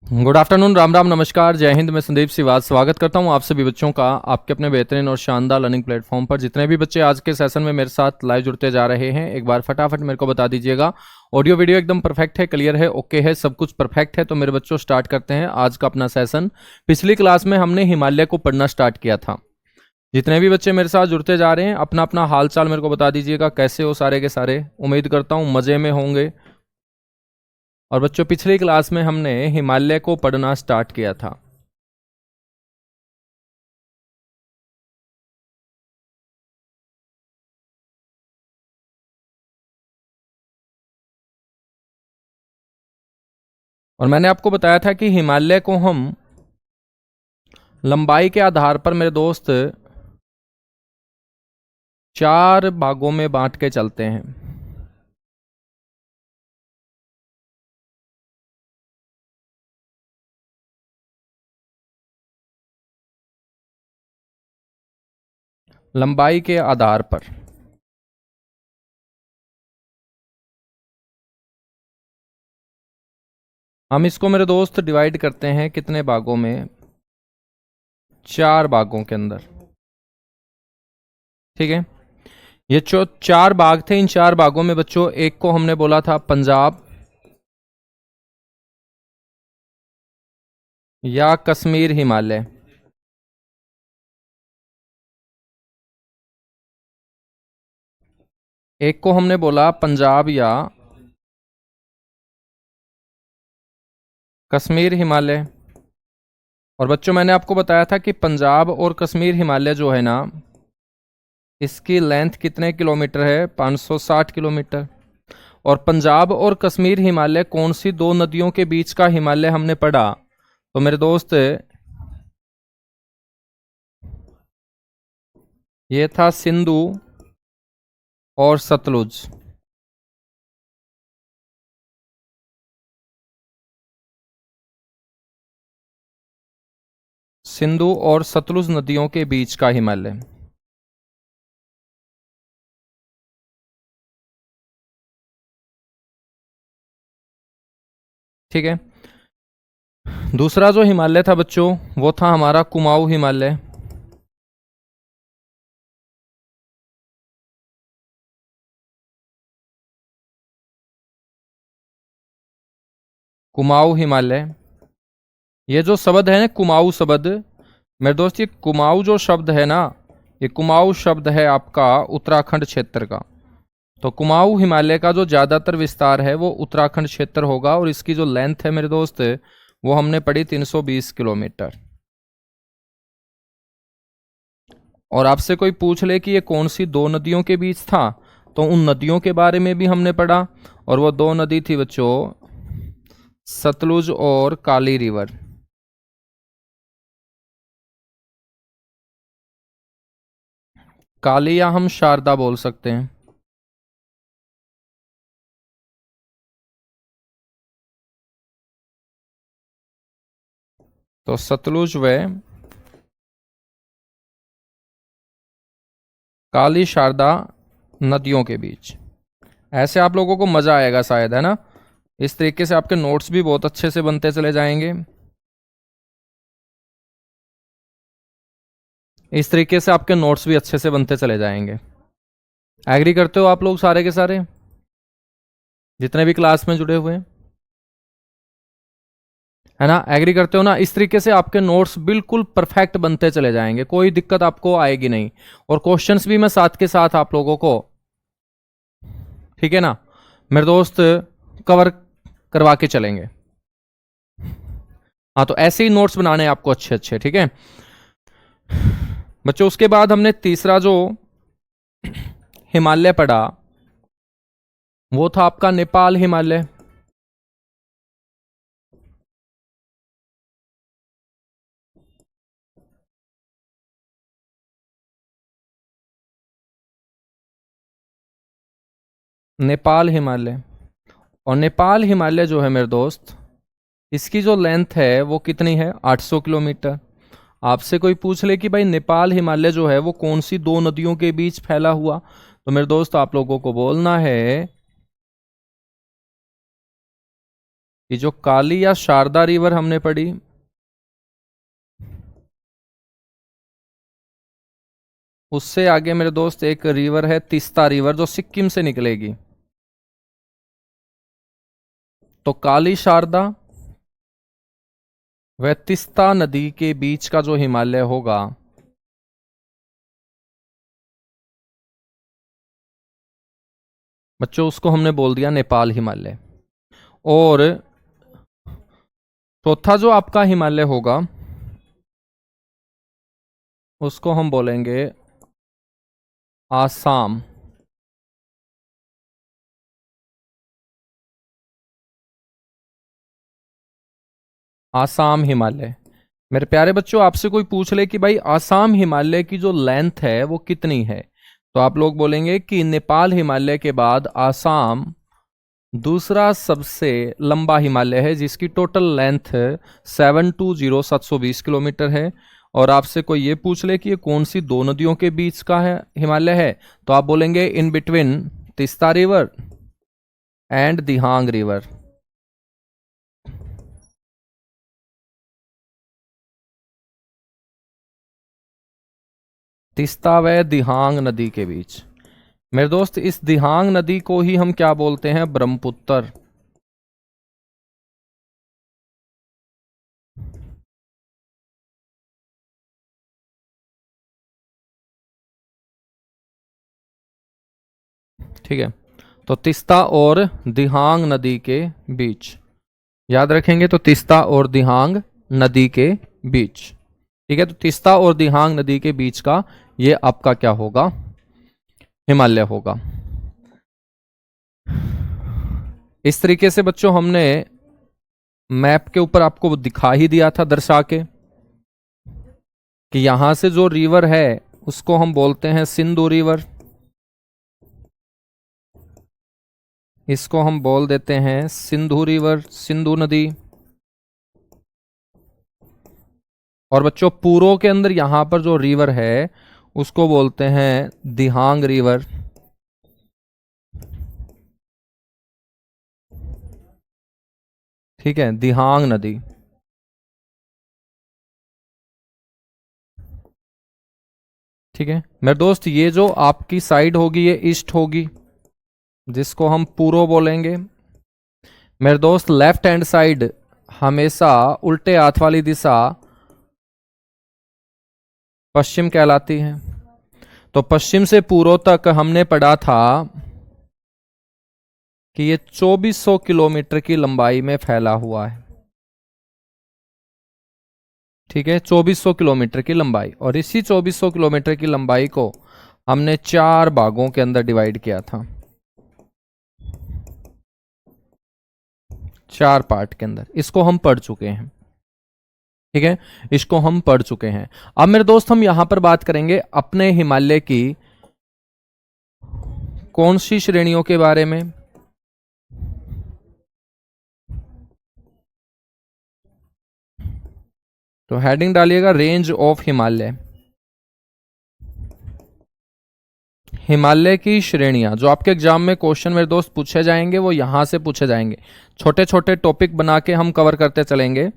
Good afternoon, Ram Ram, नमस्कार, जय हिंद। मैं संदीप सिवाज स्वागत करता हूं आप सभी बच्चों का आपके अपने बेहतरीन और शानदार लर्निंग प्लेटफॉर्म पर। जितने भी बच्चे आज के सेशन में मेरे साथ लाइव जुड़ते जा रहे हैं, एक बार फटाफट मेरे को बता दीजिएगा ऑडियो वीडियो एकदम परफेक्ट है, क्लियर है, ओके है, सब कुछ परफेक्ट है। तो मेरे बच्चों स्टार्ट करते हैं आज का अपना सेशन। पिछली क्लास में हमने हिमालय को पढ़ना स्टार्ट किया था। जितने भी बच्चे मेरे साथ जुड़ते जा रहे हैं अपना अपना हाल चाल मेरे को बता दीजिएगा, कैसे हो सारे के सारे। उम्मीद करता हूँ मजे में होंगे। और बच्चों पिछली क्लास में हमने हिमालय को पढ़ना स्टार्ट किया था। और मैंने आपको बताया था कि हिमालय को हम लंबाई के आधार पर मेरे दोस्त 4 भागों में बांट के चलते हैं। लंबाई के आधार पर हम इसको मेरे दोस्त डिवाइड करते हैं कितने भागों में, 4 भागों के अंदर। ठीक है, ये जो 4 भाग थे, इन 4 भागों में बच्चों एक को हमने बोला था पंजाब या कश्मीर हिमालय। एक को हमने बोला पंजाब या कश्मीर हिमालय। और बच्चों मैंने आपको बताया था कि पंजाब और कश्मीर हिमालय जो है ना, इसकी लेंथ कितने किलोमीटर है, 560 किलोमीटर। और पंजाब और कश्मीर हिमालय कौन सी 2 नदियों के बीच का हिमालय हमने पढ़ा, तो मेरे दोस्त ये था सिंधु और सतलुज। सिंधु और सतलुज नदियों के बीच का हिमालय। ठीक है, दूसरा जो हिमालय था बच्चों वो था हमारा कुमाऊं हिमालय। कुमाऊं हिमालय, ये जो शब्द है ना कुमाऊं शब्द, मेरे दोस्त ये कुमाऊं जो शब्द है ना, ये कुमाऊं शब्द है आपका उत्तराखंड क्षेत्र का। तो कुमाऊं हिमालय का जो ज्यादातर विस्तार है वो उत्तराखंड क्षेत्र होगा। और इसकी जो लेंथ है मेरे दोस्त वो हमने पढ़ी 320 किलोमीटर। और आपसे कोई पूछ ले कि ये कौन सी 2 नदियों के बीच था, तो उन नदियों के बारे में भी हमने पढ़ा। और वो 2 नदी थी बच्चों, सतलुज और काली रिवर। काली या हम शारदा बोल सकते हैं। तो सतलुज व काली शारदा नदियों के बीच। ऐसे आप लोगों को मजा आएगा शायद, है ना। इस तरीके से आपके नोट्स भी बहुत अच्छे से बनते चले जाएंगे। इस तरीके से आपके नोट्स भी अच्छे से बनते चले जाएंगे। एग्री करते हो आप लोग सारे के सारे, जितने भी क्लास में जुड़े हुए हैं, है ना। एग्री करते हो ना। इस तरीके से आपके नोट्स बिल्कुल परफेक्ट बनते चले जाएंगे, कोई दिक्कत आपको आएगी नहीं। और क्वेश्चंस भी मैं साथ के साथ आप लोगों को, ठीक है ना मेरे दोस्त, कवर करवा के चलेंगे। हाँ, तो ऐसे ही नोट्स बनाने हैं आपको अच्छे अच्छे, ठीक है बच्चों। उसके बाद हमने तीसरा जो हिमालय पढ़ा वो था आपका नेपाल हिमालय। नेपाल हिमालय। और नेपाल हिमालय जो है मेरे दोस्त, इसकी जो लेंथ है वो कितनी है, 800 किलोमीटर। आपसे कोई पूछ ले कि भाई नेपाल हिमालय जो है वो कौन सी 2 नदियों के बीच फैला हुआ, तो मेरे दोस्त आप लोगों को बोलना है ये जो काली या शारदा रिवर हमने पढ़ी, उससे आगे मेरे दोस्त एक रिवर है तीस्ता रिवर, जो सिक्किम से निकलेगी। तो काली शारदा व तीस्ता नदी के बीच का जो हिमालय होगा, बच्चों उसको हमने बोल दिया नेपाल हिमालय। और चौथा जो आपका हिमालय होगा उसको हम बोलेंगे आसाम। आसाम हिमालय। मेरे प्यारे बच्चों, आपसे कोई पूछ ले कि भाई आसाम हिमालय की जो लेंथ है वो कितनी है, तो आप लोग बोलेंगे कि नेपाल हिमालय के बाद आसाम दूसरा सबसे लंबा हिमालय है, जिसकी टोटल लेंथ 720 किलोमीटर है। और आपसे कोई ये पूछ ले कि ये कौन सी दो नदियों के बीच का है हिमालय है, तो आप बोलेंगे in between Teesta river and Dihang river. Teesta व दिहांग नदी के बीच। मेरे दोस्त इस दिहांग नदी को ही हम क्या बोलते हैं, ब्रह्मपुत्र। ठीक है, तो तीस्ता और दिहांग नदी के बीच, याद रखेंगे, तो तीस्ता और दिहांग नदी के बीच। ठीक है, तो तीस्ता और दिहांग नदी के बीच का ये आपका क्या होगा, हिमालय होगा। इस तरीके से बच्चों हमने मैप के ऊपर आपको दिखा ही दिया था दर्शा के, कि यहां से जो रिवर है उसको हम बोलते हैं सिंधु रिवर, इसको हम बोल देते हैं सिंधु रिवर, सिंधु नदी। और बच्चों पूर्व के अंदर यहां पर जो रिवर है उसको बोलते हैं दिहांग रिवर। ठीक है, दिहांग नदी। ठीक है मेरे दोस्त, ये जो आपकी साइड होगी ये ईस्ट होगी, जिसको हम पूर्व बोलेंगे। मेरे दोस्त लेफ्ट हैंड साइड हमेशा उल्टे हाथ वाली दिशा पश्चिम कहलाती है। तो पश्चिम से पूर्व तक हमने पढ़ा था कि ये 2400 किलोमीटर की लंबाई में फैला हुआ है। ठीक है, 2400 किलोमीटर की लंबाई, और इसी 2400 किलोमीटर की लंबाई को हमने चार भागों के अंदर डिवाइड किया था, चार पार्ट के अंदर। इसको हम पढ़ चुके हैं। ठीक है, इसको हम पढ़ चुके हैं। अब मेरे दोस्त हम यहां पर बात करेंगे अपने हिमालय की कौन सी श्रेणियों के बारे में। तो हेडिंग डालिएगा रेंज ऑफ हिमालय। हिमालय की श्रेणियां जो आपके एग्जाम में क्वेश्चन मेरे दोस्त पूछे जाएंगे वो यहां से पूछे जाएंगे। छोटे छोटे टॉपिक बना के हम कवर करते चलेंगे,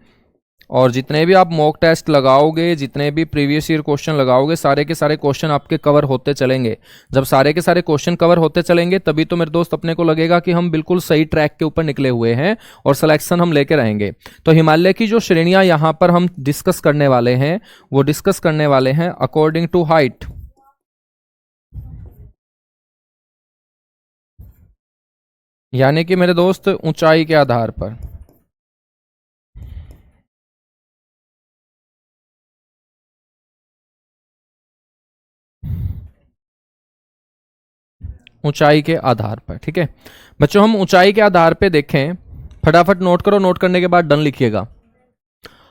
और जितने भी आप मॉक टेस्ट लगाओगे, जितने भी प्रीवियस ईयर क्वेश्चन लगाओगे, सारे के सारे क्वेश्चन आपके कवर होते चलेंगे। जब सारे के सारे क्वेश्चन कवर होते चलेंगे तभी तो मेरे दोस्त अपने को लगेगा कि हम बिल्कुल सही ट्रैक के ऊपर निकले हुए हैं और सिलेक्शन हम लेके रहेंगे। तो हिमालय की जो श्रेणियां यहां पर हम डिस्कस करने वाले हैं, वो डिस्कस करने वाले हैं अकॉर्डिंग टू हाइट। यानी कि मेरे दोस्त ऊंचाई के आधार पर। ऊंचाई के आधार पर। ठीक है बच्चों, हम ऊंचाई के आधार पे देखें, फटाफट नोट करो, नोट करने के बाद डन लिखिएगा।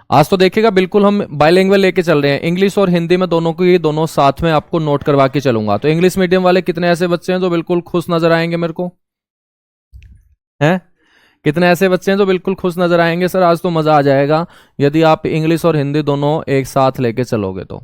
आज तो देखिएगा बिल्कुल हम बाइलिंगुअल लेके चल रहे हैं, इंग्लिश और हिंदी में दोनों को, ये दोनों साथ में आपको नोट करवा के चलूंगा। तो इंग्लिश मीडियम वाले कितने ऐसे बच्चे हैं जो बिल्कुल खुश नजर आएंगे मेरे को, हैं? कितने ऐसे बच्चे हैं जो बिल्कुल खुश नजर आएंगे, सर आज तो मजा आ जाएगा यदि आप इंग्लिश और हिंदी दोनों एक साथ लेके चलोगे तो।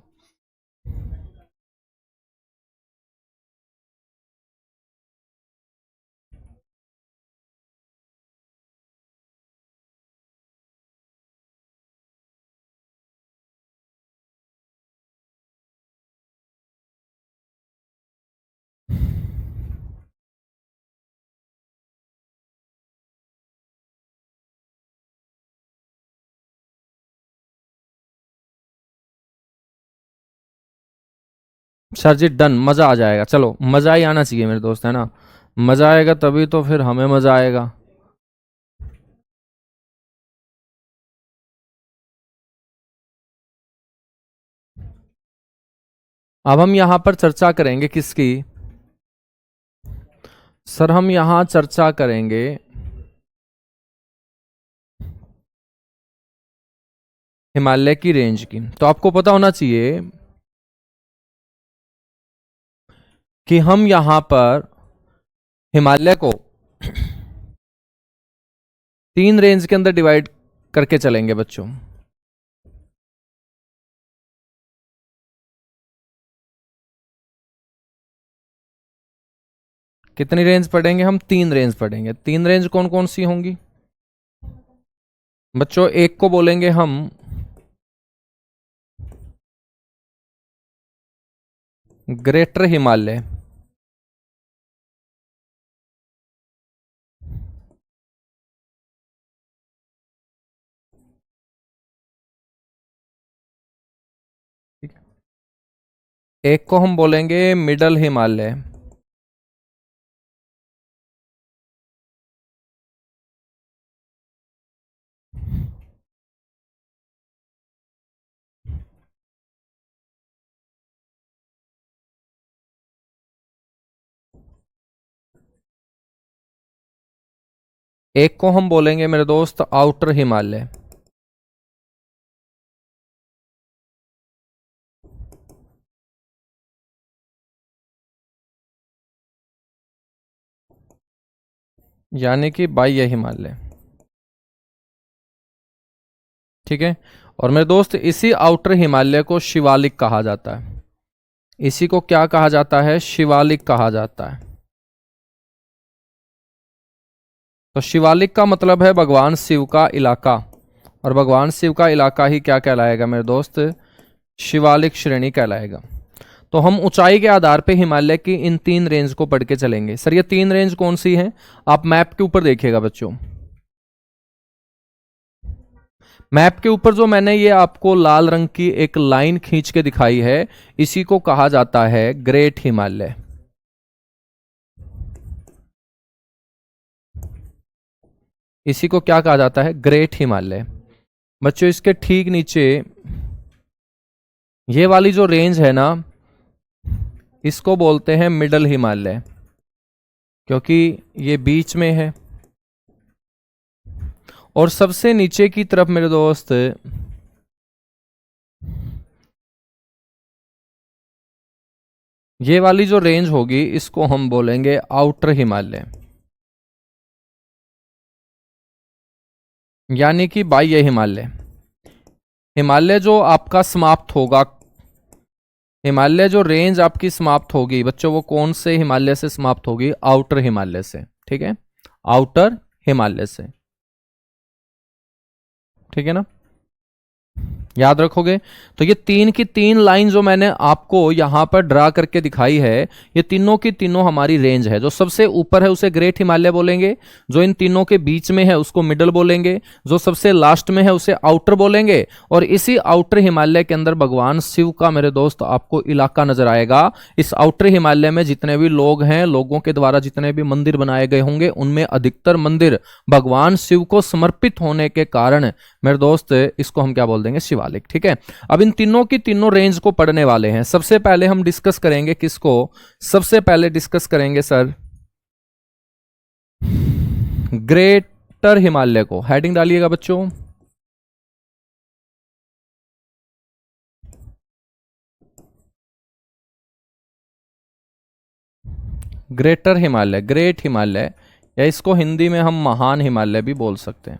सर जी डन, मजा आ जाएगा। चलो मजा ही आना चाहिए मेरे दोस्त, है ना। मजा आएगा तभी तो फिर हमें मजा आएगा। अब हम यहां पर चर्चा करेंगे किसकी? सर हम यहां चर्चा करेंगे हिमालय की रेंज की। तो आपको पता होना चाहिए कि हम यहां पर हिमालय को 3 रेंज के अंदर डिवाइड करके चलेंगे बच्चों। कितनी रेंज पढ़ेंगे हम? 3 रेंज पढ़ेंगे। 3 रेंज कौन कौन सी होंगी बच्चों? एक को बोलेंगे हम ग्रेटर हिमालय, एक को हम बोलेंगे मिडल हिमालय, एक को हम बोलेंगे मेरे दोस्त आउटर हिमालय। यानी कि बाह्य हिमालय, ठीक है। और मेरे दोस्त इसी आउटर हिमालय को शिवालिक कहा जाता है। इसी को क्या कहा जाता है? शिवालिक कहा जाता है। तो शिवालिक का मतलब है भगवान शिव का इलाका, और भगवान शिव का इलाका ही क्या कहलाएगा मेरे दोस्त? शिवालिक श्रेणी कहलाएगा। तो हम ऊंचाई के आधार पे हिमालय की इन 3 रेंज को पढ़ के चलेंगे। सर ये 3 रेंज कौन सी हैं? आप मैप के ऊपर देखिएगा बच्चों। मैप के ऊपर जो मैंने ये आपको लाल रंग की एक लाइन खींच के दिखाई है, इसी को कहा जाता है ग्रेट हिमालय। इसी को क्या कहा जाता है? ग्रेट हिमालय। बच्चों इसके ठीक नीचे ये वाली जो रेंज है ना, इसको बोलते हैं मिडल हिमालय, क्योंकि ये बीच में है। और सबसे नीचे की तरफ मेरे दोस्त ये वाली जो रेंज होगी, इसको हम बोलेंगे आउटर हिमालय, यानी कि बाह्य हिमालय। हिमालय जो आपका समाप्त होगा, हिमालय जो रेंज आपकी समाप्त होगी बच्चों, वो कौन से हिमालय से समाप्त होगी? आउटर हिमालय से, ठीक है। आउटर हिमालय से, ठीक है ना, याद रखोगे। तो ये 3 की 3 लाइन जो मैंने आपको यहां पर ड्रा करके दिखाई है, ये तीनों की तीनों हमारी रेंज है। जो सबसे ऊपर है उसे ग्रेट हिमालय बोलेंगे, जो इन तीनों के बीच में है उसको मिडल बोलेंगे, जो सबसे लास्ट में है उसे आउटर बोलेंगे। और इसी आउटर हिमालय के अंदर भगवान शिव का मेरे दोस्त आपको इलाका नजर आएगा। इस आउटर हिमालय में जितने भी लोग हैं, लोगों के द्वारा जितने भी मंदिर बनाए गए होंगे, उनमें अधिकतर मंदिर भगवान शिव को समर्पित होने के कारण मेरे दोस्त इसको हम क्या बोल देंगे? शिवालिक, ठीक है। अब इन तीनों की तीनों रेंज को पढ़ने वाले हैं। सबसे पहले हम डिस्कस करेंगे किसको? सबसे पहले डिस्कस करेंगे सर ग्रेटर हिमालय को। हेडिंग डालिएगा बच्चों, ग्रेटर हिमालय, ग्रेट हिमालय, या इसको हिंदी में हम महान हिमालय भी बोल सकते हैं।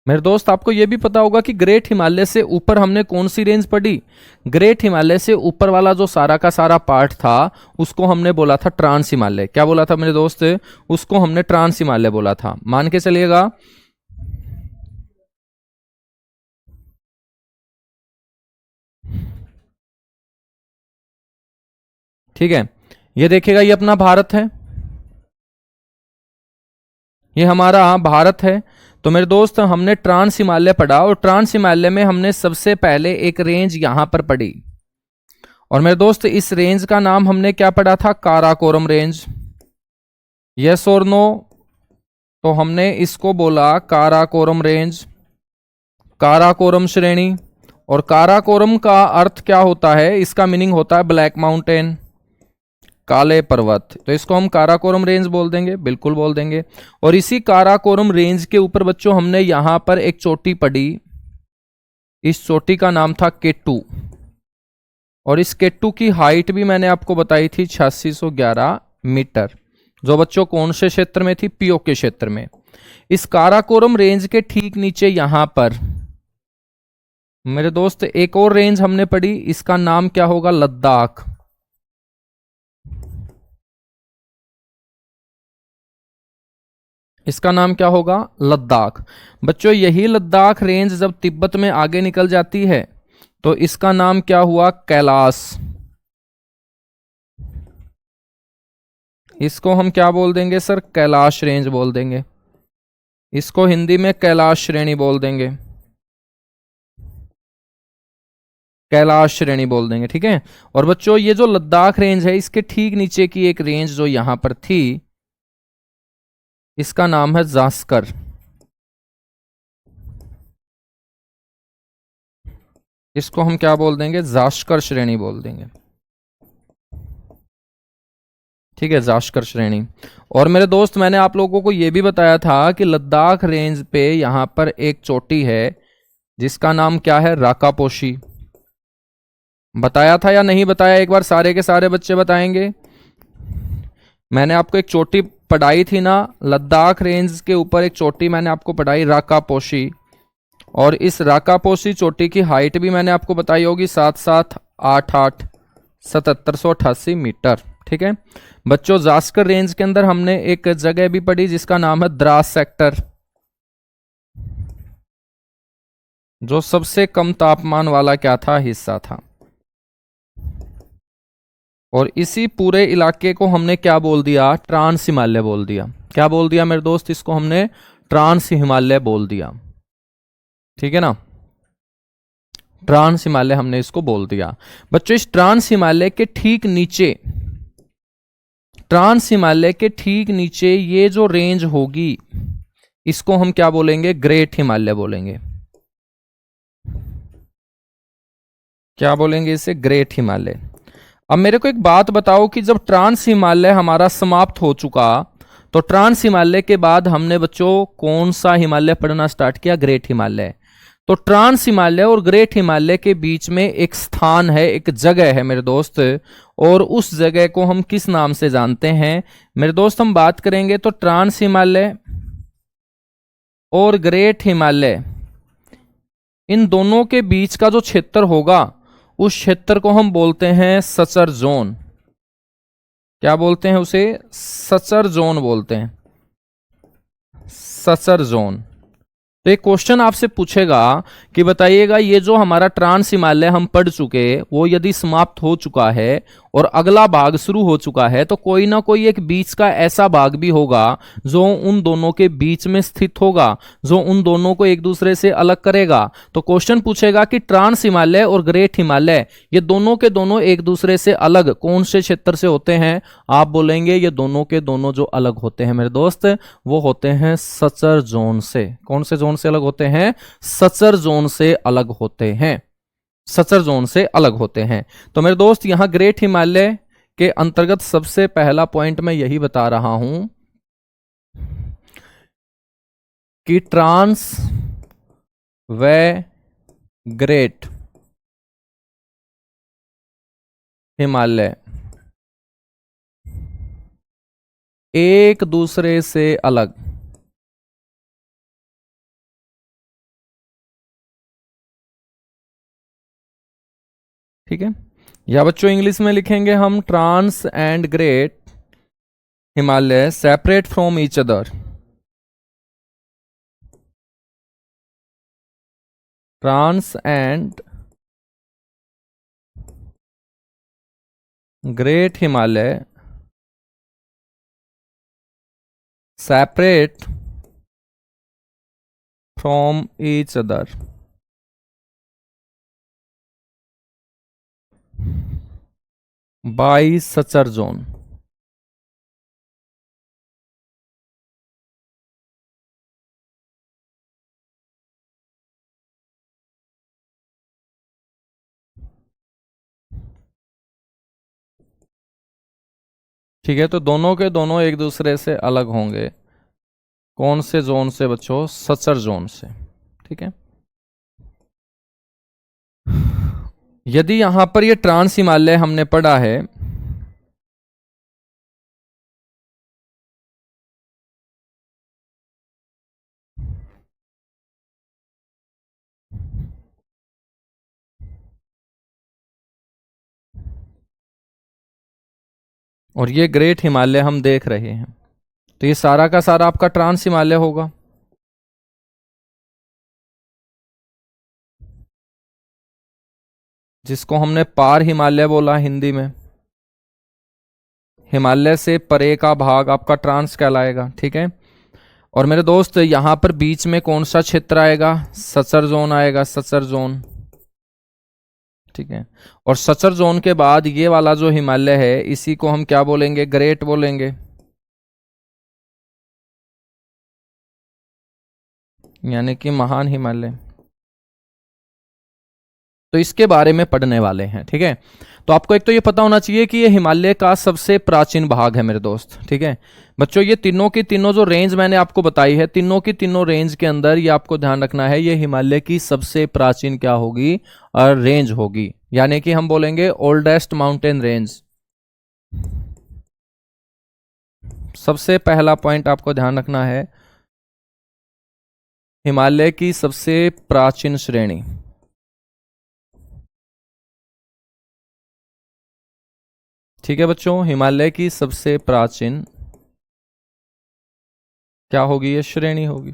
मेरे दोस्त आपको यह भी पता होगा कि ग्रेट हिमालय से ऊपर हमने कौन सी रेंज पढ़ी? ग्रेट हिमालय से ऊपर वाला जो सारा का सारा पार्ट था, उसको हमने बोला था ट्रांस हिमालय। क्या बोला था मेरे दोस्त? उसको हमने ट्रांस हिमालय बोला था। मान के चलिएगा। ठीक है, ये देखिएगा, ये अपना भारत है, ये हमारा भारत है। तो मेरे दोस्त हमने ट्रांस हिमालय पढ़ा और ट्रांस हिमालय में हमने सबसे पहले एक रेंज यहां पर पढ़ी और मेरे दोस्त इस रेंज का नाम हमने क्या पढ़ा था, काराकोरम रेंज। यस और नो? तो हमने इसको बोला काराकोरम रेंज, काराकोरम श्रेणी। और काराकोरम का अर्थ क्या होता है, इसका मीनिंग होता है ब्लैक माउंटेन, काले पर्वत। तो इसको हम काराकोरम रेंज बोल देंगे, बिल्कुल बोल देंगे। और इसी काराकोरम रेंज के ऊपर बच्चों हमने यहां पर एक चोटी पढ़ी, इस चोटी का नाम था केटू। और इस केटू की हाइट भी मैंने आपको बताई थी 8611 मीटर, जो बच्चों कौन से क्षेत्र में थी, पीओके क्षेत्र में। इस काराकोरम रेंज के ठीक नीचे यहां पर मेरे दोस्त एक और रेंज हमने पढ़ी, इसका नाम क्या होगा, लद्दाख। इसका नाम क्या होगा, लद्दाख। बच्चों यही लद्दाख रेंज जब तिब्बत में आगे निकल जाती है तो इसका नाम क्या हुआ, कैलाश। इसको हम क्या बोल देंगे सर, कैलाश रेंज बोल देंगे। इसको हिंदी में कैलाश श्रेणी बोल देंगे, कैलाश श्रेणी बोल देंगे, ठीक है। और बच्चों ये जो लद्दाख रेंज है, इसके ठीक नीचे की एक रेंज जो यहां पर थी, इसका नाम है जास्कर। इसको हम क्या बोल देंगे, जास्कर श्रेणी बोल देंगे, ठीक है, जास्कर श्रेणी। और मेरे दोस्त मैंने आप लोगों को यह भी बताया था कि लद्दाख रेंज पे यहां पर एक चोटी है जिसका नाम क्या है, राकापोशी। बताया था या नहीं बताया, एक बार सारे के सारे बच्चे बताएंगे। मैंने आपको एक चोटी पढ़ाई थी ना, लद्दाख रेंज के ऊपर एक चोटी मैंने आपको पढ़ाई, राकापोशी। और इस राकापोशी चोटी की हाइट भी मैंने आपको बताई होगी 7788 7788 मीटर, ठीक है। बच्चों जास्कर रेंज के अंदर हमने एक जगह भी पढ़ी जिसका नाम है द्रास सेक्टर, जो सबसे कम तापमान वाला क्या था, हिस्सा था। और इसी पूरे इलाके को हमने क्या बोल दिया, ट्रांस हिमालय बोल दिया। क्या बोल दिया मेरे दोस्त, इसको हमने ट्रांस हिमालय बोल दिया, ठीक है ना। ट्रांस हिमालय हमने इसको बोल दिया। बच्चों इस ट्रांस हिमालय के ठीक नीचे, ट्रांस हिमालय के ठीक नीचे ये जो रेंज होगी, इसको हम क्या बोलेंगे, ग्रेट हिमालय बोलेंगे। क्या बोलेंगे इसे, ग्रेट हिमालय। अब मेरे को एक बात बताओ कि जब ट्रांस हिमालय हमारा समाप्त हो चुका, तो ट्रांस हिमालय के बाद हमने बच्चों कौन सा हिमालय पढ़ना स्टार्ट किया, ग्रेट हिमालय। तो ट्रांस हिमालय और ग्रेट हिमालय के बीच में एक स्थान है, एक जगह है मेरे दोस्त, और उस जगह को हम किस नाम से जानते हैं मेरे दोस्त। हम बात करेंगे तो ट्रांस हिमालय और ग्रेट हिमालय, इन दोनों के बीच का जो क्षेत्र होगा, उस क्षेत्र को हम बोलते हैं सचर जोन। क्या बोलते हैं उसे, सचर जोन बोलते हैं, सचर जोन। तो एक क्वेश्चन आपसे पूछेगा कि बताइएगा ये जो हमारा ट्रांस हिमालय हम पढ़ चुके, वो यदि समाप्त हो चुका है और अगला भाग शुरू हो चुका है, तो कोई ना कोई एक बीच का ऐसा भाग भी होगा जो उन दोनों के बीच में स्थित होगा, जो उन दोनों को एक दूसरे से अलग करेगा। तो क्वेश्चन पूछेगा कि ट्रांस हिमालय और ग्रेट हिमालय, ये दोनों के दोनों एक दूसरे से अलग कौन से क्षेत्र से होते हैं। आप बोलेंगे ये दोनों के दोनों जो अलग होते हैं मेरे दोस्त, वो होते हैं सचर जोन से। कौन से जोन से अलग होते हैं, सचर जोन से अलग होते हैं, सचर जोन से अलग होते हैं। तो मेरे दोस्त यहां ग्रेट हिमालय के अंतर्गत सबसे पहला पॉइंट मैं यही बता रहा हूं कि ट्रांस व ग्रेट हिमालय एक दूसरे से अलग, ठीक है। या बच्चों इंग्लिश में लिखेंगे हम, trans and great Himalaya separate from each other. Trans and great Himalaya separate from each other by suture zone. ठीक है, तो दोनों के दोनों एक दूसरे से अलग होंगे। कौन से जोन से बच्चों? सचर जोन से। ठीक है, यदि यहां पर ये ट्रांस हिमालय हमने पढ़ा है, और ये ग्रेट हिमालय हम देख रहे हैं, तो ये सारा का सारा आपका ट्रांस हिमालय होगा। जिसको हमने पार हिमालय बोला हिंदी में। हिमालय से परे का भाग आपका ट्रांस कहलाएगा। ठीक है, और मेरे दोस्त यहां पर बीच में कौन सा क्षेत्र आएगा? सचर जोन आएगा, सचर जोन। ठीक है, और सचर जोन के बाद ये वाला जो हिमालय है, इसी को हम क्या बोलेंगे? ग्रेट बोलेंगे, यानी कि महान हिमालय। तो इसके बारे में पढ़ने वाले हैं। ठीक है, तो आपको एक तो ये पता होना चाहिए कि ये हिमालय का सबसे प्राचीन भाग है मेरे दोस्त। ठीक है बच्चों, ये तीनों की तीनों जो रेंज मैंने आपको बताई है, तीनों की तीनों रेंज के अंदर ये आपको ध्यान रखना है, ये हिमालय की सबसे प्राचीन क्या होगी? और रेंज होगी, यानी कि हम बोलेंगे ओल्डेस्ट माउंटेन रेंज। सबसे पहला पॉइंट आपको ध्यान रखना है, हिमालय की सबसे प्राचीन श्रेणी। ठीक है बच्चों, हिमालय की सबसे प्राचीन क्या होगी? ये श्रेणी होगी।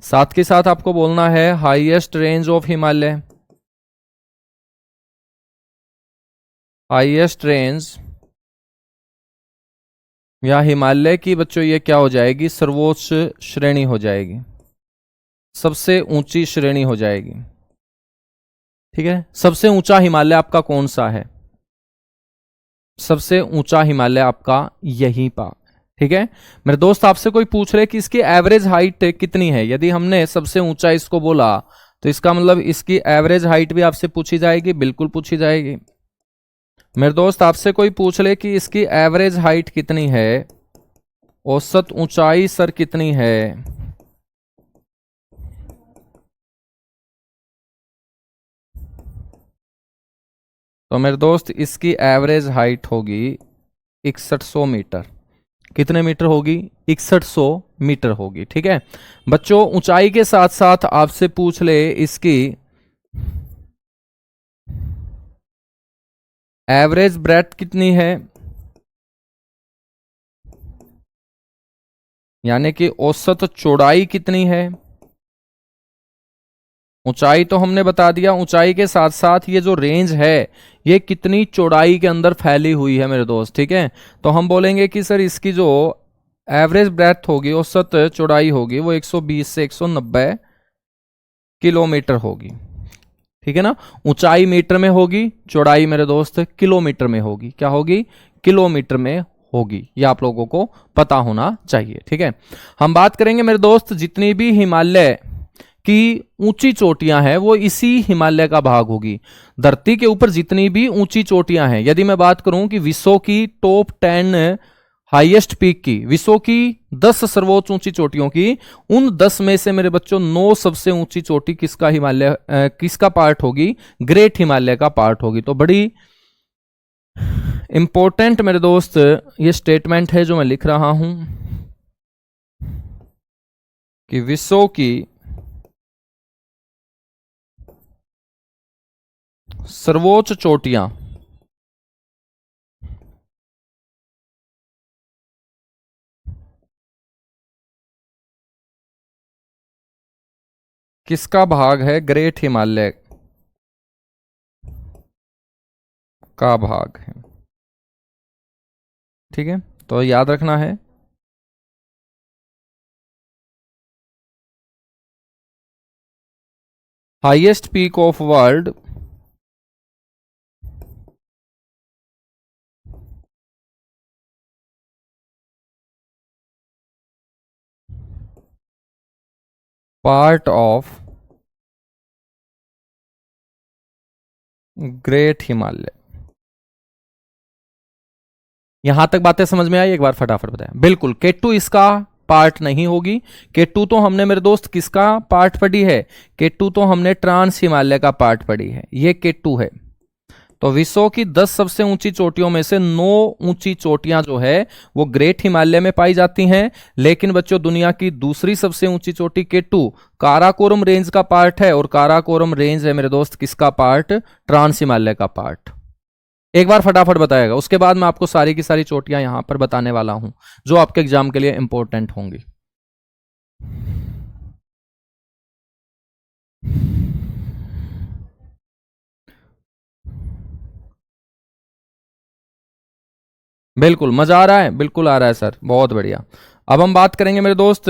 साथ के साथ आपको बोलना है highest range of Himalaya. Highest range या हिमालय की बच्चों ये क्या हो जाएगी? सर्वोच्च श्रेणी हो जाएगी, सबसे ऊंची श्रेणी हो जाएगी। ठीक है, सबसे ऊंचा हिमालय आपका कौन सा है? सबसे ऊंचा हिमालय आपका यहीं पर। ठीक है मेरे दोस्त, आपसे कोई पूछ रहे कि इसकी एवरेज हाइट कितनी है, यदि हमने सबसे ऊंचा इसको बोला तो इसका मतलब इसकी एवरेज हाइट भी आपसे पूछी जाएगी। बिल्कुल पूछी जाएगी मेरे दोस्त। आपसे कोई पूछ ले कि इसकी एवरेज हाइट कितनी है, औसत ऊंचाई सर कितनी है, तो मेरे दोस्त इसकी एवरेज हाइट होगी 6100 मीटर। कितने मीटर होगी? 6100 मीटर होगी। ठीक है बच्चों, ऊंचाई के साथ साथ आपसे पूछ ले इसकी एवरेज ब्रेथ कितनी है, यानी कि औसत चौड़ाई कितनी है। ऊंचाई तो हमने बता दिया, ऊंचाई के साथ साथ ये जो रेंज है ये कितनी चौड़ाई के अंदर फैली हुई है मेरे दोस्त। ठीक है, तो हम बोलेंगे कि सर इसकी जो एवरेज ब्रेथ होगी, औसत चौड़ाई होगी, वो 120 से 190 किलोमीटर होगी। ठीक है ना, ऊंचाई मीटर में होगी, चौड़ाई मेरे दोस्त किलोमीटर में होगी। क्या होगी? किलोमीटर में होगी। ये आप लोगों को पता होना चाहिए। ठीक है, हम बात करेंगे मेरे दोस्त, जितनी भी हिमालय की ऊंची चोटियां हैं वो इसी हिमालय का भाग होगी। धरती के ऊपर जितनी भी ऊंची चोटियां हैं, यदि मैं बात करूं कि विश्व की टॉप 10 हाईएस्ट पीक की, विश्व की 10 सर्वोच्च ऊंची चोटियों की, उन 10 में से मेरे बच्चों 9 सबसे ऊंची चोटी किसका हिमालय किसका पार्ट होगी? ग्रेट हिमालय का पार्ट होगी। तो बड़ी इंपॉर्टेंट मेरे दोस्त ये स्टेटमेंट है जो मैं लिख रहा हूं कि विश्व की सर्वोच्च चोटियां किसका भाग है? ग्रेट हिमालय का भाग है। ठीक है, तो याद रखना है highest peak of world part of great Himalaya. यहां तक बातें समझ में आई? एक बार फटाफट बताएं। बिल्कुल, केटू इसका पार्ट नहीं होगी। केटू तो हमने मेरे दोस्त किसका पार्ट पढ़ी है? केटू तो हमने ट्रांस हिमालय का पार्ट पढ़ी है। ये केटू है। तो विश्व की 10 सबसे ऊंची चोटियों में से 9 ऊंची चोटियां जो है वो ग्रेट हिमालय में पाई जाती हैं। लेकिन बच्चों, दुनिया की दूसरी सबसे ऊंची चोटी केटू काराकोरम रेंज का पार्ट है, और काराकोरम रेंज है मेरे दोस्त किसका पार्ट? ट्रांस हिमालय का पार्ट। एक बार फटाफट बताएगा, उसके बाद मैं आपको सारी की सारी चोटियां यहां पर बताने वाला हूं जो आपके एग्जाम के लिए इंपॉर्टेंट होंगी। बिल्कुल मजा आ रहा है? बिल्कुल आ रहा है सर, बहुत बढ़िया। अब हम बात करेंगे मेरे दोस्त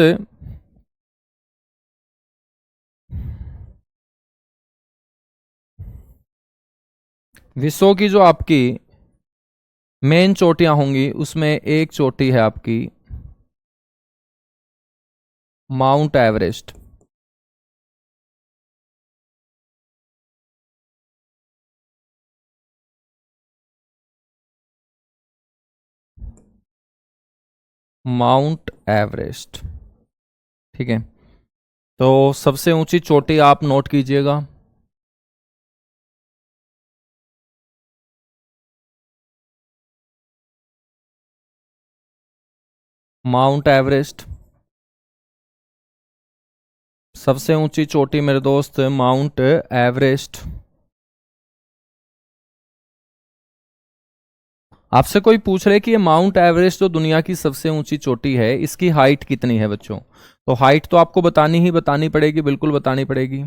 विश्व की जो आपकी मेन चोटियां होंगी, उसमें एक चोटी है आपकी माउंट एवरेस्ट। माउंट एवरेस्ट, ठीक है। तो सबसे ऊंची चोटी आप नोट कीजिएगा। माउंट एवरेस्ट सबसे ऊंची चोटी मेरे दोस्त, माउंट एवरेस्ट। आपसे कोई पूछ रहे कि ये माउंट एवरेस्ट जो दुनिया की सबसे ऊंची चोटी है, इसकी हाइट कितनी है बच्चों? तो हाइट तो आपको बतानी पड़ेगी, बिल्कुल बतानी पड़ेगी।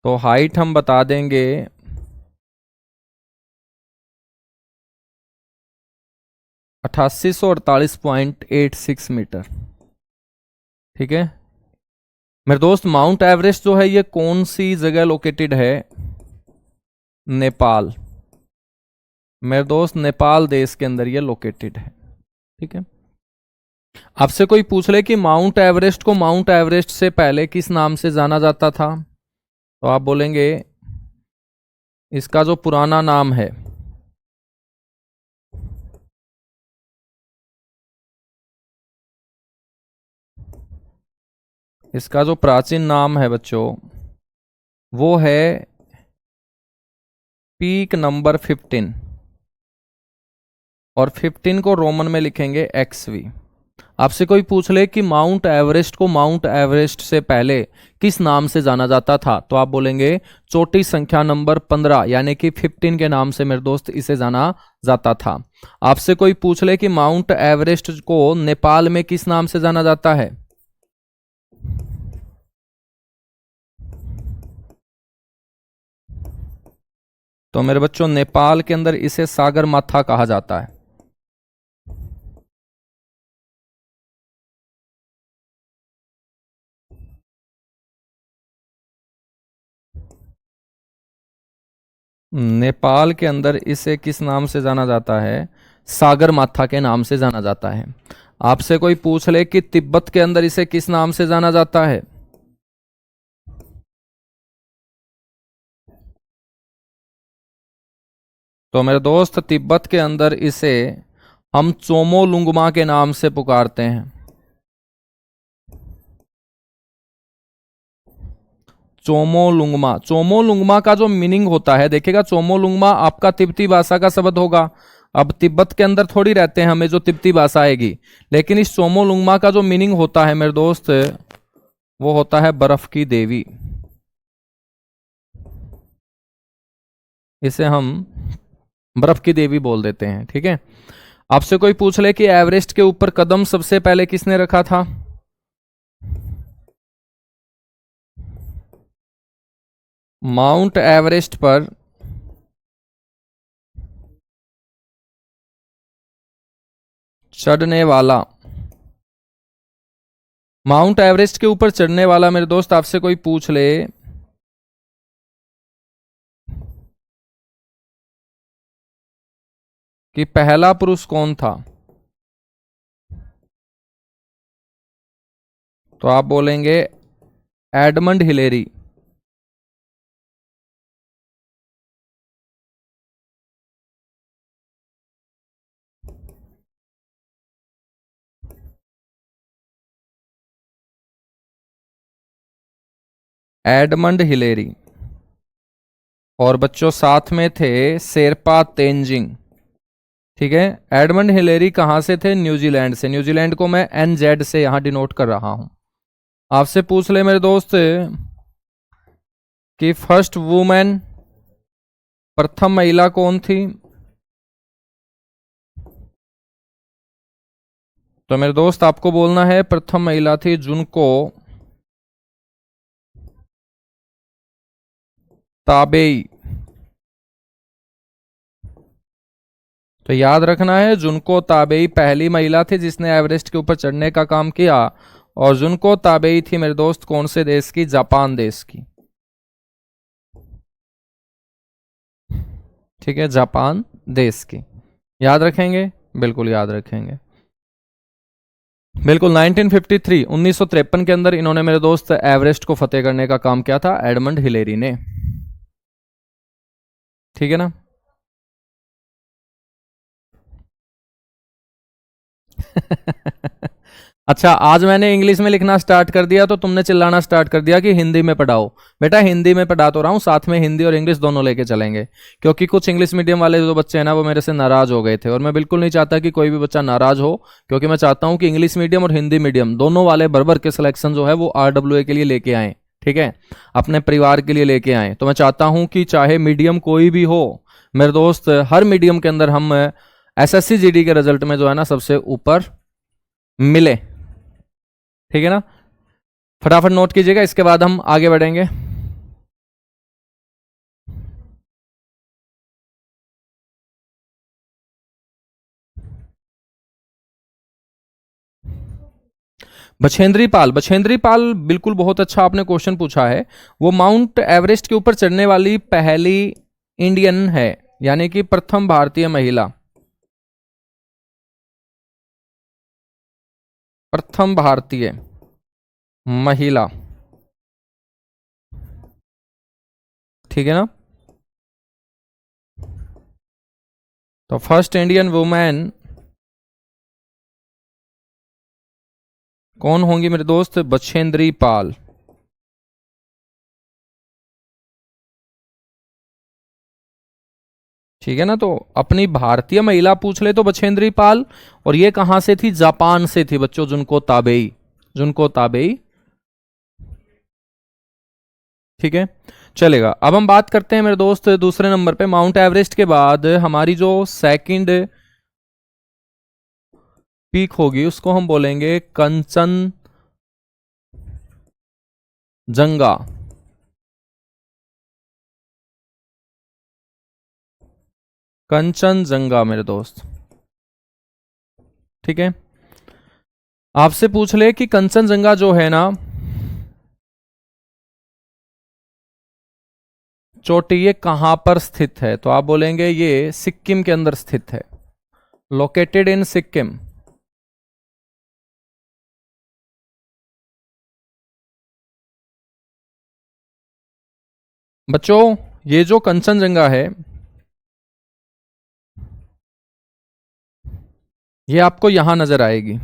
तो हाइट हम बता देंगे 8848.86 मीटर, ठीक है। मेरे दोस्त, माउंट एवरेस्ट जो है ये कौन सी जगह लोकेटेड है? नेपाल। मेरे दोस्त, नेपाल देश के अंदर ये लोकेटेड है, ठीक है। आपसे कोई पूछ ले कि माउंट एवरेस्ट को माउंट एवरेस्ट से पहले किस नाम से जाना जाता था, तो आप बोलेंगे इसका जो पुराना नाम है, इसका जो प्राचीन नाम है बच्चों, वो है पीक नंबर 15, और 15 को रोमन में लिखेंगे XV। आपसे कोई पूछ ले कि माउंट एवरेस्ट को माउंट एवरेस्ट से पहले किस नाम से जाना जाता था, तो आप बोलेंगे चोटी संख्या नंबर 15 यानी कि 15 के नाम से मेरे दोस्त इसे जाना जाता था। आपसे कोई पूछ ले कि माउंट एवरेस्ट को नेपाल में किस नाम से जाना जाता है, तो मेरे बच्चों नेपाल के अंदर इसे सागर माथा कहा जाता है। नेपाल के अंदर इसे किस नाम से जाना जाता है? सागर माथा के नाम से जाना जाता है। आपसे कोई पूछ ले कि तिब्बत के अंदर इसे किस नाम से जाना जाता है, तो मेरे दोस्त तिब्बत के अंदर इसे हम चोमो लुंगमा के नाम से पुकारते हैं। चोमोलुंगमा। चोमोलुंगमा का जो मीनिंग होता है, देखिएगा, चोमोलुंगमा आपका तिब्बती भाषा का शब्द होगा। अब तिब्बत के अंदर थोड़ी रहते हैं हमें जो तिब्बती भाषा आएगी, लेकिन इस चोमोलुंगमा का जो मीनिंग होता है मेरे दोस्त, वो होता है बर्फ की देवी। इसे हम बर्फ की देवी बोल देते हैं, ठीक है। आपसे कोई पूछ ले कि एवरेस्ट के ऊपर कदम सबसे पहले किसने रखा था, माउंट एवरेस्ट पर चढ़ने वाला माउंट एवरेस्ट के ऊपर चढ़ने वाला मेरे दोस्त आपसे कोई पूछ ले कि पहला पुरुष कौन था, तो आप बोलेंगे एडमंड हिलेरी। Edmund Hillary. और बच्चों साथ में थे शेरपा तेंजिंग। ठीक है, एडमंड हिलेरी कहां से थे? न्यूजीलैंड से। न्यूजीलैंड को मैं NZ से यहां डिनोट कर रहा हूं। आपसे पूछ ले मेरे दोस्त कि फर्स्ट वुमेन, प्रथम महिला कौन थी? तो मेरे दोस्त आपको बोलना है प्रथम महिला थी जुनको ताबेई। तो याद रखना है, जुनको ताबेई पहली महिला थी जिसने एवरेस्ट के ऊपर चढ़ने का काम किया। और जुनको ताबेई थी मेरे दोस्त कौन से देश की? जापान देश की। ठीक है, जापान देश की। याद रखेंगे? बिल्कुल याद रखेंगे। बिल्कुल 1953 1953 के अंदर इन्होंने मेरे दोस्त एवरेस्ट को फतेह करने का काम किया था, एडमंड हिलेरी ने। ठीक है ना? अच्छा, आज मैंने इंग्लिश में लिखना स्टार्ट कर दिया तो तुमने चिल्लाना स्टार्ट कर दिया कि हिंदी में पढ़ाओ। बेटा हिंदी में पढ़ा तो रहा हूं, साथ में हिंदी और इंग्लिश दोनों लेके चलेंगे, क्योंकि कुछ इंग्लिश मीडियम वाले जो बच्चे हैं ना वो मेरे से नाराज हो गए थे, और मैं बिल्कुल नहीं चाहता कि कोई भी बच्चा नाराज हो, क्योंकि मैं चाहता हूं कि इंग्लिश मीडियम और हिंदी मीडियम दोनों वाले बराबर के सिलेक्शन जो है वो RWA के लिए लेके आए। ठीक है, अपने परिवार के लिए लेके आए। तो मैं चाहता हूं कि चाहे मीडियम कोई भी हो मेरे दोस्त, हर मीडियम के अंदर हम SSC GD के रिजल्ट में जो है ना सबसे ऊपर मिले। ठीक है ना? फटाफट नोट कीजिएगा, इसके बाद हम आगे बढ़ेंगे। बछेंद्री पाल। बछेंद्री पाल बिल्कुल बहुत अच्छा आपने क्वेश्चन पूछा है। वो माउंट एवरेस्ट के ऊपर चढ़ने वाली पहली इंडियन है, यानी कि प्रथम भारतीय महिला। प्रथम भारतीय महिला। ठीक है ना? तो फर्स्ट इंडियन वुमेन कौन होंगी मेरे दोस्त? बछेंद्री पाल। ठीक है ना? तो अपनी भारतीय महिला पूछ ले तो बछेंद्री पाल, और ये कहां से थी? जापान से थी बच्चों, जुनको ताबेई। जुनको ताबेई। ठीक है, चलेगा। अब हम बात करते हैं मेरे दोस्त दूसरे नंबर पे, माउंट एवरेस्ट के बाद हमारी जो सेकंड पीक होगी उसको हम बोलेंगे कंचन जंगा। कंचनजंगा मेरे दोस्त। ठीक है, आपसे पूछ ले कि कंचनजंगा जो है ना चोटी, ये कहां पर स्थित है? तो आप बोलेंगे ये सिक्किम के अंदर स्थित है, लोकेटेड इन सिक्किम। बच्चों ये जो कंचनजंगा है ये आपको यहां नजर आएगी।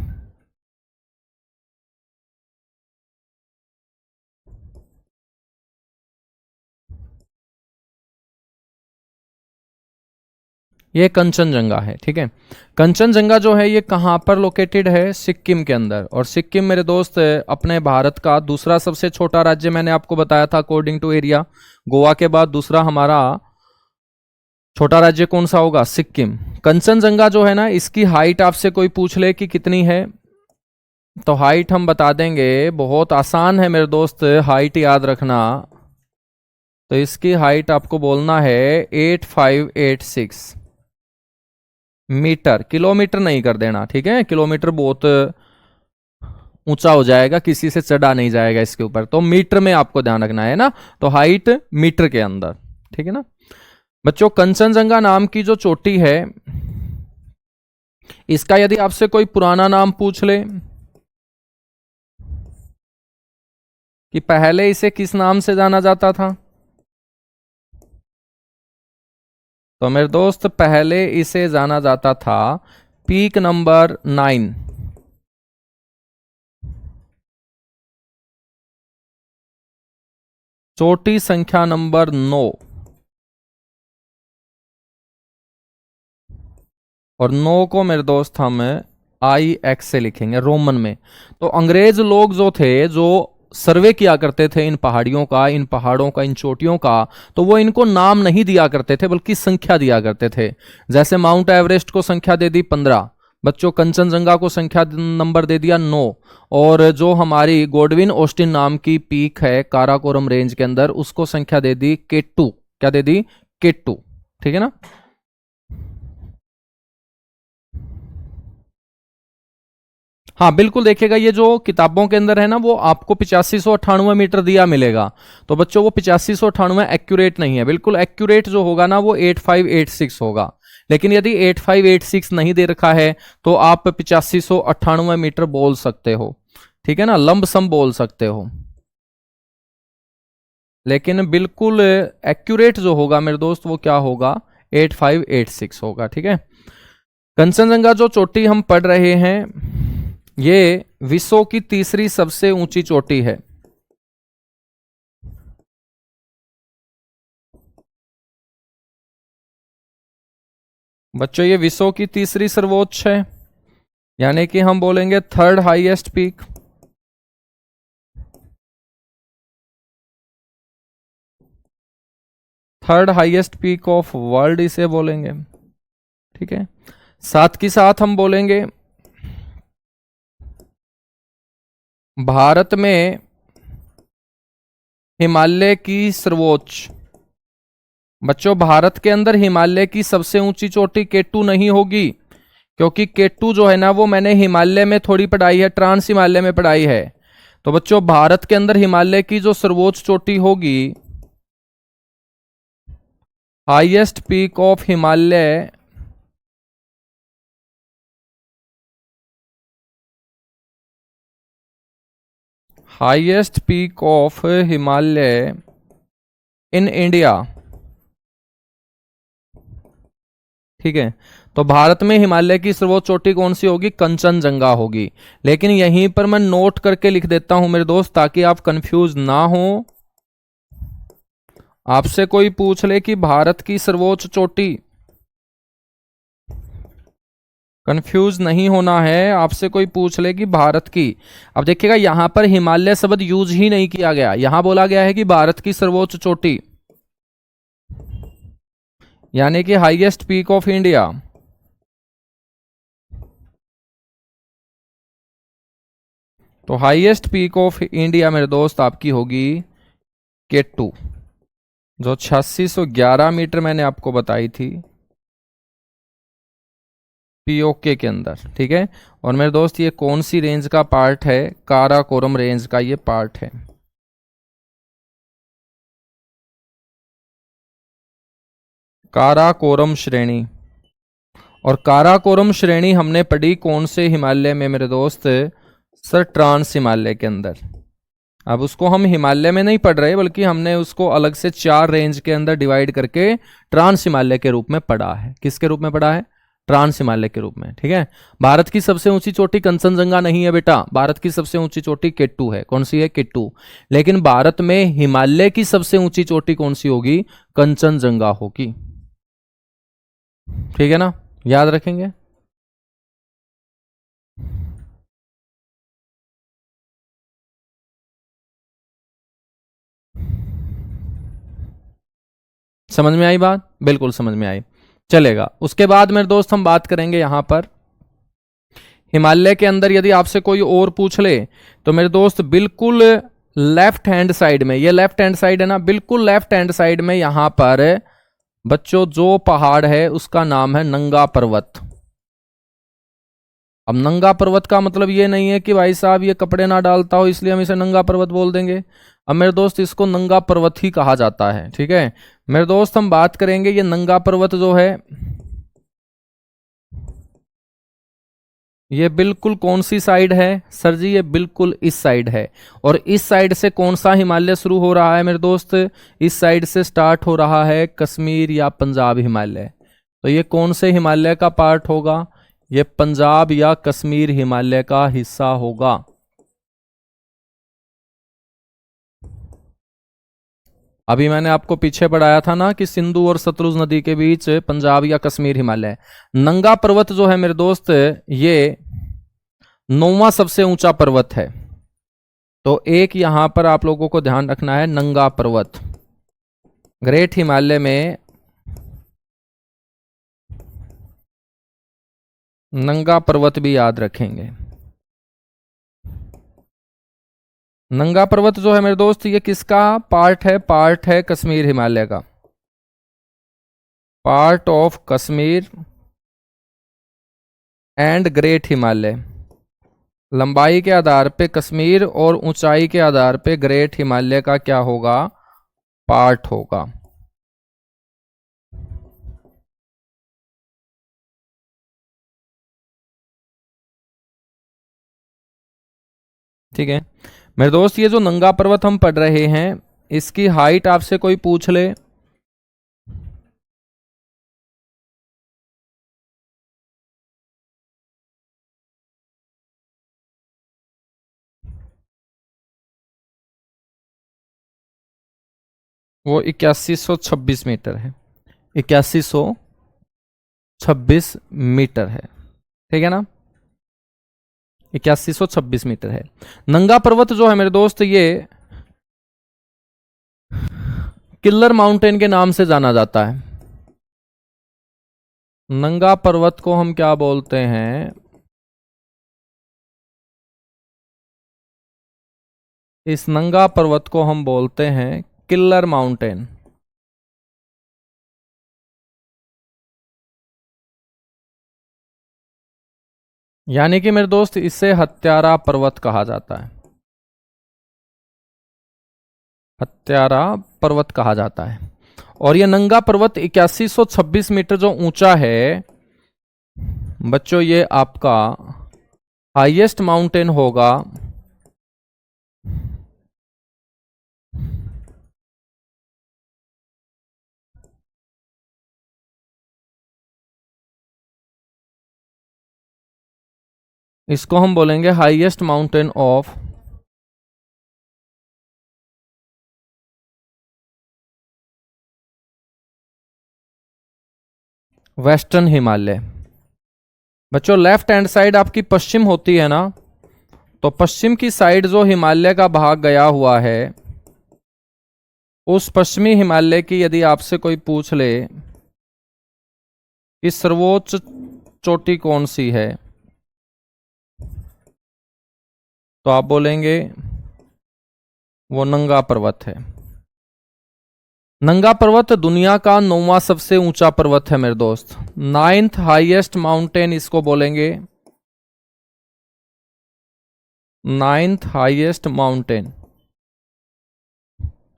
ये कंचनजंगा है। ठीक है, कंचनजंगा जो है ये कहां पर लोकेटेड है? सिक्किम के अंदर। और सिक्किम मेरे दोस्त अपने भारत का दूसरा सबसे छोटा राज्य, मैंने आपको बताया था अकॉर्डिंग टू एरिया। गोवा के बाद दूसरा हमारा छोटा राज्य कौन सा होगा? सिक्किम। कंचनजंगा जो है ना इसकी हाइट आपसे कोई पूछ ले कि कितनी है, तो हाइट हम बता देंगे, बहुत आसान है मेरे दोस्त हाइट याद रखना। तो इसकी हाइट आपको बोलना है 8586 मीटर। किलोमीटर नहीं कर देना, ठीक है? किलोमीटर बहुत ऊंचा हो जाएगा, किसी से चढ़ा नहीं जाएगा इसके ऊपर। तो मीटर में आपको ध्यान रखना है ना, तो हाइट मीटर के अंदर, ठीक है ना बच्चों। कंचनजंगा नाम की जो चोटी है, इसका यदि आपसे कोई पुराना नाम पूछ ले कि पहले इसे किस नाम से जाना जाता था, तो मेरे दोस्त पहले इसे जाना जाता था पीक नंबर 9, चोटी संख्या नंबर 9। और 9 को मेरे दोस्त हम IX से लिखेंगे रोमन में। तो अंग्रेज लोग जो थे, जो सर्वे किया करते थे इन पहाड़ियों का, इन पहाड़ों का, इन चोटियों का, तो वो इनको नाम नहीं दिया करते थे बल्कि संख्या दिया करते थे। जैसे माउंट एवरेस्ट को संख्या दे दी 15 बच्चों, कंचनजंगा को संख्या नंबर दे दिया 9, और जो हमारी गोडविन ऑस्टिन नाम की पीक है काराकोरम रेंज के अंदर, उसको संख्या दे दी K2। क्या दे दी? K2, ठीक है ना। हाँ बिल्कुल, देखिएगा ये जो किताबों के अंदर है ना, वो आपको 8598 मीटर दिया मिलेगा। तो बच्चों वो 8598 एक्यूरेट नहीं है, बिल्कुल एक्यूरेट जो होगा ना वो 8586 होगा। लेकिन यदि 8586 नहीं दे रखा है तो आप 8598 मीटर बोल सकते हो, ठीक है ना, लंब सम बोल सकते हो। लेकिन बिल्कुल एक्यूरेट जो होगा मेरे दोस्त वो क्या होगा? 8586 होगा, ठीक है। कंचनजंगा जो चोटी हम पढ़ रहे हैं, ये विश्व की तीसरी सबसे ऊंची चोटी है। बच्चों ये विश्व की तीसरी सर्वोच्च है, यानी कि हम बोलेंगे third highest peak. Third highest peak of world इसे बोलेंगे, ठीक है। साथ ही साथ हम बोलेंगे भारत में हिमालय की सर्वोच्च। बच्चों भारत के अंदर हिमालय की सबसे ऊंची चोटी K2 नहीं होगी, क्योंकि K2 जो है ना वो मैंने हिमालय में थोड़ी पढ़ाई है, ट्रांस हिमालय में पढ़ाई है। तो बच्चों भारत के अंदर हिमालय की जो सर्वोच्च चोटी होगी, highest peak of Himalaya, highest peak of Himalaya in India, ठीक है। तो भारत में हिमालय की सर्वोच्च चोटी कौन सी होगी? कंचनजंगा होगी। लेकिन यहीं पर मैं नोट करके लिख देता हूं मेरे दोस्त, ताकि आप कंफ्यूज ना हो। आपसे कोई पूछ ले कि भारत की सर्वोच्च चोटी, कंफ्यूज नहीं होना है। आपसे कोई पूछ ले कि भारत की, अब देखिएगा यहां पर हिमालय शब्द यूज ही नहीं किया गया, यहां बोला गया है कि भारत की सर्वोच्च चोटी, यानी कि हाईएस्ट पीक ऑफ इंडिया। तो हाईएस्ट पीक ऑफ इंडिया मेरे दोस्त आपकी होगी K2, जो 8611 मीटर मैंने आपको बताई थी पीओके के अंदर, ठीक है। और मेरे दोस्त ये कौन सी रेंज का पार्ट है? काराकोरम रेंज का ये पार्ट है। काराकोरम श्रेणी। और काराकोरम श्रेणी हमने पढ़ी कौन से हिमालय में मेरे दोस्त? सर ट्रांस हिमालय के अंदर। अब उसको हम हिमालय में नहीं पढ़ रहे, बल्कि हमने उसको अलग से 4 रेंज के अंदर डिवाइड करके ट्रांस हिमालय के रूप में पढ़ा है। किसके रूप में पढ़ा है? ट्रांस हिमालय के रूप में, ठीक है। भारत की सबसे ऊंची चोटी कंचनजंगा नहीं है बेटा, भारत की सबसे ऊंची चोटी K2 है। कौन सी है? K2। लेकिन भारत में हिमालय की सबसे ऊंची चोटी कौन सी होगी? कंचनजंगा होगी, ठीक है ना, याद रखेंगे। समझ में आई बात? बिल्कुल समझ में आई, चलेगा। उसके बाद मेरे दोस्त हम बात करेंगे यहां पर हिमालय के अंदर, यदि आपसे कोई और पूछ ले तो मेरे दोस्त बिल्कुल लेफ्ट हैंड साइड में, ये लेफ्ट हैंड साइड है ना, बिल्कुल लेफ्ट हैंड साइड में यहां पर बच्चों जो पहाड़ है उसका नाम है नंगा पर्वत। अब नंगा पर्वत का मतलब ये नहीं है कि भाई साहब ये कपड़े ना डालता हो इसलिए हम इसे नंगा पर्वत बोल देंगे। अब मेरे दोस्त इसको नंगा पर्वत ही कहा जाता है, ठीक है। मेरे दोस्त हम बात करेंगे ये नंगा पर्वत जो है ये बिल्कुल कौन सी साइड है सर जी, ये बिल्कुल इस साइड है। और इस साइड से कौन सा हिमालय शुरू हो रहा है मेरे दोस्त, इस साइड से स्टार्ट हो रहा है कश्मीर या पंजाब हिमालय। तो ये कौन से हिमालय का पार्ट होगा, ये पंजाब या कश्मीर हिमालय का हिस्सा होगा। अभी मैंने आपको पीछे पढ़ाया था ना कि सिंधु और सतलुज नदी के बीच पंजाब या कश्मीर हिमालय। नंगा पर्वत जो है मेरे दोस्त ये 9वां सबसे ऊंचा पर्वत है। तो एक यहां पर आप लोगों को ध्यान रखना है, नंगा पर्वत ग्रेट हिमालय में नंगा पर्वत भी याद रखेंगे। नंगा पर्वत जो है मेरे दोस्त ये किसका पार्ट है, पार्ट है कश्मीर हिमालय का, part of Kashmir and great Himalaya. लंबाई के आधार पे कश्मीर और ऊंचाई के आधार पे ग्रेट हिमालय का क्या होगा, पार्ट होगा। ठीक है मेरे दोस्त, ये जो नंगा पर्वत हम पढ़ रहे हैं इसकी हाइट आपसे कोई पूछ ले वो 8126 मीटर है, 8126 मीटर है, ठीक है ना, 8126 मीटर है। नंगा पर्वत जो है मेरे दोस्त ये किल्लर माउंटेन के नाम से जाना जाता है। नंगा पर्वत को हम क्या बोलते हैं, इस नंगा पर्वत को हम बोलते हैं किल्लर माउंटेन। यानी कि मेरे दोस्त इसे हत्यारा पर्वत कहा जाता है, हत्यारा पर्वत कहा जाता है। और यह नंगा पर्वत 8126 मीटर जो ऊंचा है बच्चों, ये आपका हाईएस्ट माउंटेन होगा इसको हम बोलेंगे highest mountain of western Himalaya. बच्चों लेफ्ट हैंड साइड आपकी पश्चिम होती है ना, तो पश्चिम की साइड जो हिमालय का भाग गया हुआ है उस पश्चिमी हिमालय की यदि आपसे कोई पूछ ले कि सर्वोच्च चोटी कौन सी है तो आप बोलेंगे वो नंगा पर्वत है। नंगा पर्वत दुनिया का 9वां सबसे ऊंचा पर्वत है मेरे दोस्त, 9th हाईएस्ट माउंटेन इसको बोलेंगे, 9th हाईएस्ट माउंटेन।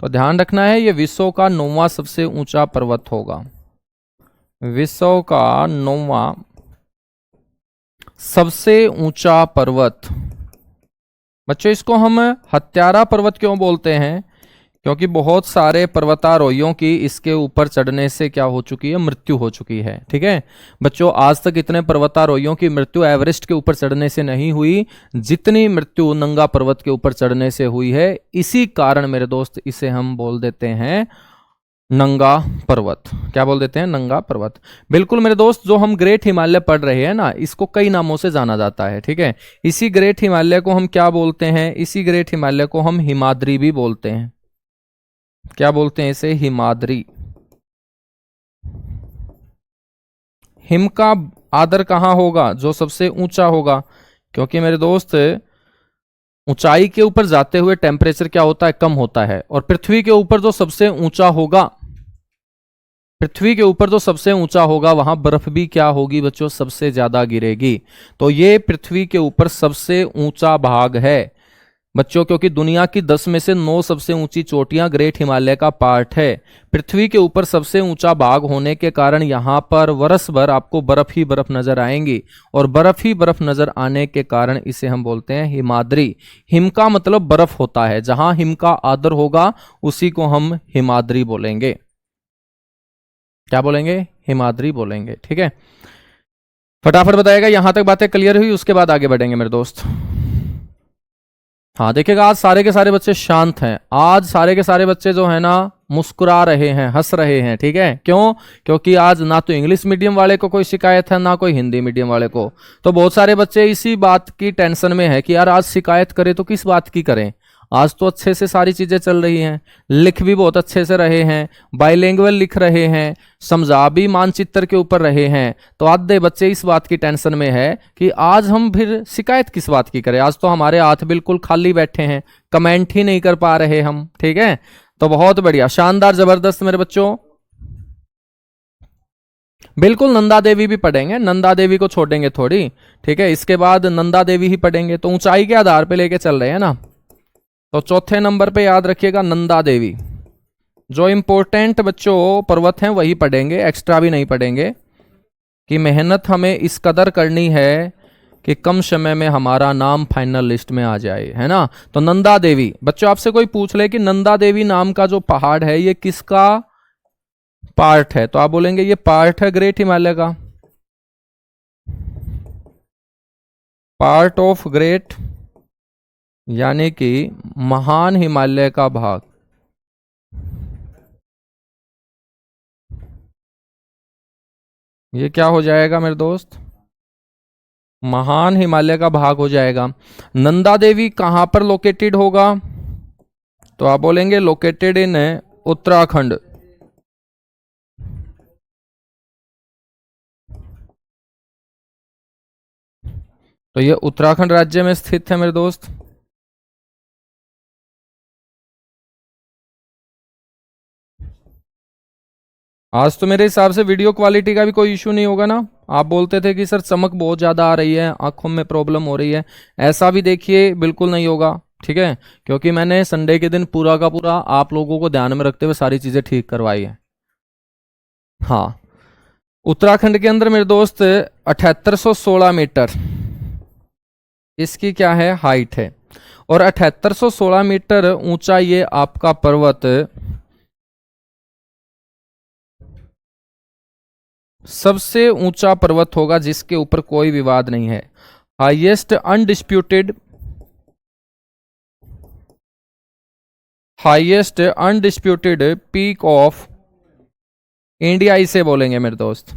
तो ध्यान रखना है ये विश्व का 9वां सबसे ऊंचा पर्वत होगा, विश्व का 9वां सबसे ऊंचा पर्वत। बच्चों इसको हम हत्यारा पर्वत क्यों बोलते हैं, क्योंकि बहुत सारे पर्वतारोहियों की इसके ऊपर चढ़ने से क्या हो चुकी है, मृत्यु हो चुकी है। ठीक है बच्चों, आज तक इतने पर्वतारोहियों की मृत्यु एवरेस्ट के ऊपर चढ़ने से नहीं हुई जितनी मृत्यु नंगा पर्वत के ऊपर चढ़ने से हुई है। इसी कारण मेरे दोस्त इसे हम बोल देते हैं नंगा पर्वत। क्या बोल देते हैं, नंगा पर्वत। बिल्कुल मेरे दोस्त, जो हम ग्रेट हिमालय पढ़ रहे हैं ना, इसको कई नामों से जाना जाता है। ठीक है, इसी ग्रेट हिमालय को हम क्या बोलते हैं, इसी ग्रेट हिमालय को हम हिमाद्री भी बोलते हैं। क्या बोलते हैं इसे, हिमाद्री। हिम का आदर कहां होगा, जो सबसे ऊंचा होगा, क्योंकि मेरे दोस्त ऊंचाई के ऊपर जाते हुए टेम्परेचर क्या होता है, कम होता है। और पृथ्वी के ऊपर जो सबसे ऊंचा होगा पृथ्वी के ऊपर जो सबसे ऊंचा होगा वहां बर्फ भी क्या होगी बच्चों, सबसे ज्यादा गिरेगी। तो ये पृथ्वी के ऊपर सबसे ऊंचा भाग है बच्चों, क्योंकि दुनिया की 10 में से 9 सबसे ऊंची चोटियां ग्रेट हिमालय का पार्ट है। पृथ्वी के ऊपर सबसे ऊंचा भाग होने के कारण यहां पर वर्ष भर आपको बर्फ ही बर्फ नजर आएंगी, और बर्फ ही बर्फ नजर आने के कारण इसे हम बोलते हैं हिमाद्री। हिम का मतलब बर्फ होता है, जहां हिम का आदर होगा उसी को हम हिमाद्री बोलेंगे। क्या बोलेंगे, हिमाद्री बोलेंगे। ठीक है, फटाफट बताएगा। यहां तक बातें क्लियर हुई, उसके बाद आगे बढ़ेंगे मेरे दोस्त। हाँ देखिएगा, आज सारे के सारे बच्चे शांत हैं। आज सारे के सारे बच्चे जो है ना मुस्कुरा रहे हैं, हंस रहे हैं। ठीक है, क्यों? क्योंकि आज ना तो इंग्लिश मीडियम वाले को कोई शिकायत है, ना कोई हिंदी मीडियम वाले को। तो बहुत सारे बच्चे इसी बात की टेंशन में है कि यार आज शिकायत करें तो किस बात की करें। आज तो अच्छे से सारी चीजें चल रही हैं, लिख भी बहुत अच्छे से रहे हैं, बाइलिंगुअल लिख रहे हैं, समझा भी मानचित्र के ऊपर रहे हैं। तो आधे बच्चे इस बात की टेंशन में है कि आज हम फिर शिकायत किस बात की करें। आज तो हमारे हाथ बिल्कुल खाली बैठे हैं, कमेंट ही नहीं कर पा रहे हम। ठीक है, तो बहुत बढ़िया, शानदार, जबरदस्त मेरे बच्चों। बिल्कुल नंदा देवी भी पढ़ेंगे, नंदा देवी को छोड़ेंगे थोड़ी। ठीक है, इसके बाद नंदा देवी ही पढ़ेंगे। तो ऊंचाई के आधार पे लेके चल रहे हैं ना। तो चौथे नंबर पे याद रखिएगा नंदा देवी। जो इंपॉर्टेंट बच्चों पर्वत हैं वही पढ़ेंगे, एक्स्ट्रा भी नहीं पढ़ेंगे, कि मेहनत हमें इस कदर करनी है कि कम समय में हमारा नाम फाइनल लिस्ट में आ जाए, है ना। तो नंदा देवी, बच्चों आपसे कोई पूछ ले कि नंदा देवी नाम का जो पहाड़ है ये किसका पार्ट है, तो आप बोलेंगे ये पार्ट है ग्रेट हिमालय का, पार्ट ऑफ ग्रेट, यानी कि महान हिमालय का भाग। ये क्या हो जाएगा मेरे दोस्त, महान हिमालय का भाग हो जाएगा। नंदा देवी कहां पर लोकेटेड होगा, तो आप बोलेंगे लोकेटेड इन उत्तराखंड। तो ये उत्तराखंड राज्य में स्थित है मेरे दोस्त। आज तो मेरे हिसाब से वीडियो क्वालिटी का भी कोई इशू नहीं होगा ना। आप बोलते थे कि सर चमक बहुत ज़्यादा आ रही है, आंखों में प्रॉब्लम हो रही है, ऐसा भी देखिए बिल्कुल नहीं होगा। ठीक है, क्योंकि मैंने संडे के दिन पूरा का पूरा आप लोगों को ध्यान में रखते हुए सारी चीज़ें ठीक करवाई है। हाँ, उत्तराखंड के अंदर मेरे दोस्त 7816 मीटर इसकी क्या है, हाइट है। और 7816 मीटर ऊंचा ये आपका पर्वत सबसे ऊंचा पर्वत होगा जिसके ऊपर कोई विवाद नहीं है। Highest undisputed peak of India इसे बोलेंगे मेरे दोस्त।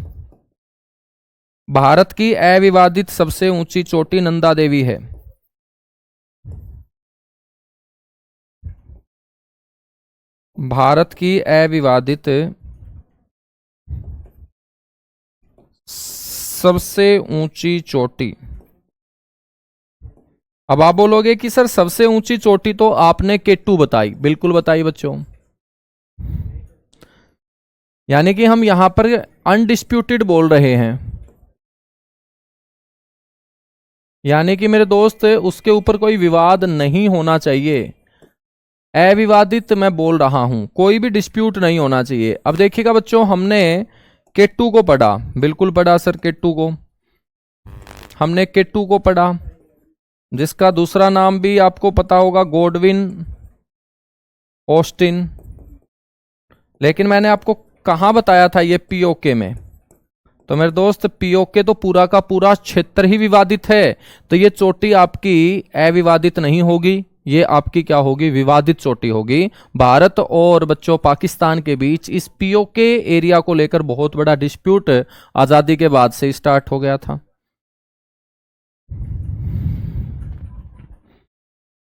भारत की अविवादित सबसे ऊंची चोटी नंदा देवी है। भारत की अविवादित सबसे ऊंची चोटी। अब आप बोलोगे कि सर सबसे ऊंची चोटी तो आपने केटू बताई, बिल्कुल बताई बच्चों, यानी कि हम यहां पर अनडिस्प्यूटेड बोल रहे हैं, यानी कि मेरे दोस्त उसके ऊपर कोई विवाद नहीं होना चाहिए। अविवादित मैं बोल रहा हूं, कोई भी डिस्प्यूट नहीं होना चाहिए। अब देखिएगा बच्चों, हमने केटू को पढ़ा, बिल्कुल पढ़ा सर, केटू को हमने केटू को पढ़ा, जिसका दूसरा नाम भी आपको पता होगा, गॉडविन ऑस्टिन। लेकिन मैंने आपको कहां बताया था, ये पीओके में। तो मेरे दोस्त पीओके तो पूरा का पूरा क्षेत्र ही विवादित है, तो ये चोटी आपकी अविवादित नहीं होगी, ये आपकी क्या होगी, विवादित चोटी होगी। भारत और बच्चों पाकिस्तान के बीच इस पीओके एरिया को लेकर बहुत बड़ा डिस्प्यूट आजादी के बाद से स्टार्ट हो गया था।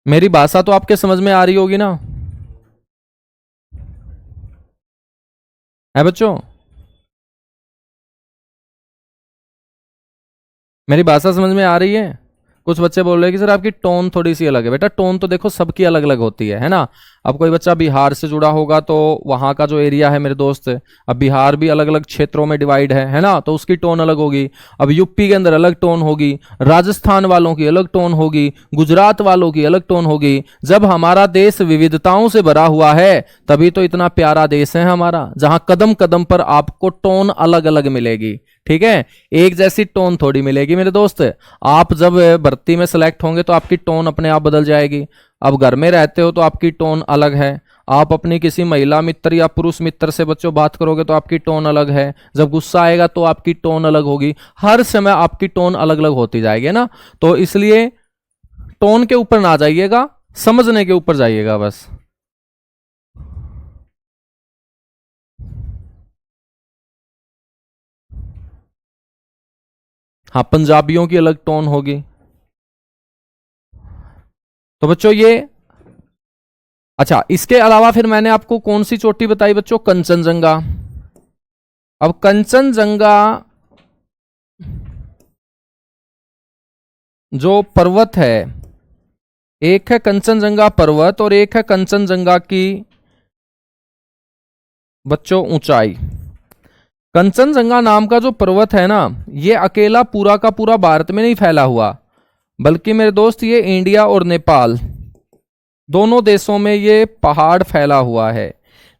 मेरी भाषा तो आपके समझ में आ रही होगी ना, है बच्चों? मेरी भाषा समझ में आ रही है? कुछ बच्चे बोल रहे हैं कि सर आपकी टोन थोड़ी सी अलग है। बेटा टोन तो देखो सबकी अलग अलग होती है ना। अब कोई बच्चा बिहार से जुड़ा होगा तो वहाँ का जो एरिया है मेरे दोस्त, अब बिहार भी अलग अलग क्षेत्रों में डिवाइड है ना, तो उसकी टोन अलग होगी। अब यूपी के अंदर अलग टोन होगी, राजस्थान वालों की अलग टोन होगी, गुजरात वालों की अलग टोन होगी। जब हमारा देश विविधताओं से भरा हुआ है तभी तो इतना प्यारा देश है हमारा, जहां कदम कदम पर आपको टोन अलग अलग मिलेगी। ठीक है, एक जैसी टोन थोड़ी मिलेगी मेरे दोस्त। आप जब भर्ती में सेलेक्ट होंगे तो आपकी टोन अपने आप बदल जाएगी। अब घर में रहते हो तो आपकी टोन अलग है, आप अपनी किसी महिला मित्र या पुरुष मित्र से बच्चों बात करोगे तो आपकी टोन अलग है, जब गुस्सा आएगा तो आपकी टोन अलग होगी, हर समय आपकी टोन अलग अलग होती जाएगी ना। तो इसलिए टोन के ऊपर ना जाइएगा, समझने के ऊपर जाइएगा बस। हाँ, पंजाबियों की अलग टोन होगी। तो बच्चों ये, अच्छा इसके अलावा फिर मैंने आपको कौन सी चोटी बताई बच्चों, कंचनजंगा। अब कंचनजंगा जो पर्वत है, एक है कंचनजंगा पर्वत और एक है कंचनजंगा की बच्चों ऊंचाई। कंचनजंगा नाम का जो पर्वत है ना, ये अकेला पूरा का पूरा भारत में नहीं फैला हुआ, बल्कि मेरे दोस्त ये इंडिया और नेपाल दोनों देशों में ये पहाड़ फैला हुआ है।